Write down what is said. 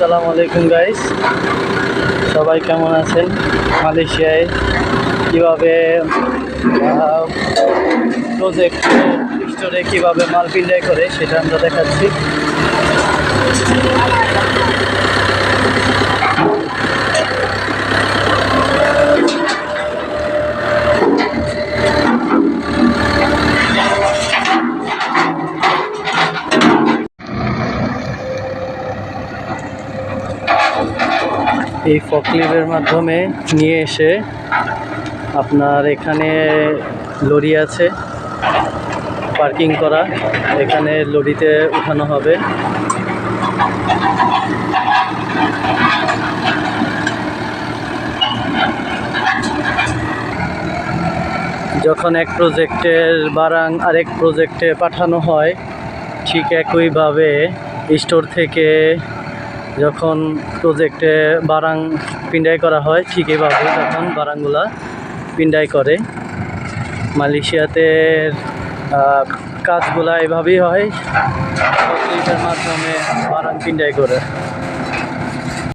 আসসালামু আলাইকুম গাইস, সবাই কেমন আছেন? মালয়েশিয়ায় কীভাবে প্রজেক্ট স্টোরে কীভাবে মাল পিন্ডাই করে সেটা আমরা দেখাচ্ছি। এই ফকলিফের মাধ্যমে নিয়ে এসে আপনার এখানে লরি আছে পার্কিং করা, এখানে লরিতে উঠানো হবে। যখন এক প্রজেক্টের বারাং আরেক প্রজেক্টে পাঠানো হয়, ঠিক একইভাবে স্টোর থেকে যখন প্রজেক্টে বারাং পিন্ডাই করা হয়, ঠিক এইভাবে তখন বারাংগুলা পিন্ডাই করে। মালয়েশিয়াতে কাজগুলা এভাবেই হয়, মাধ্যমে বারাং পিন্ডাই করে।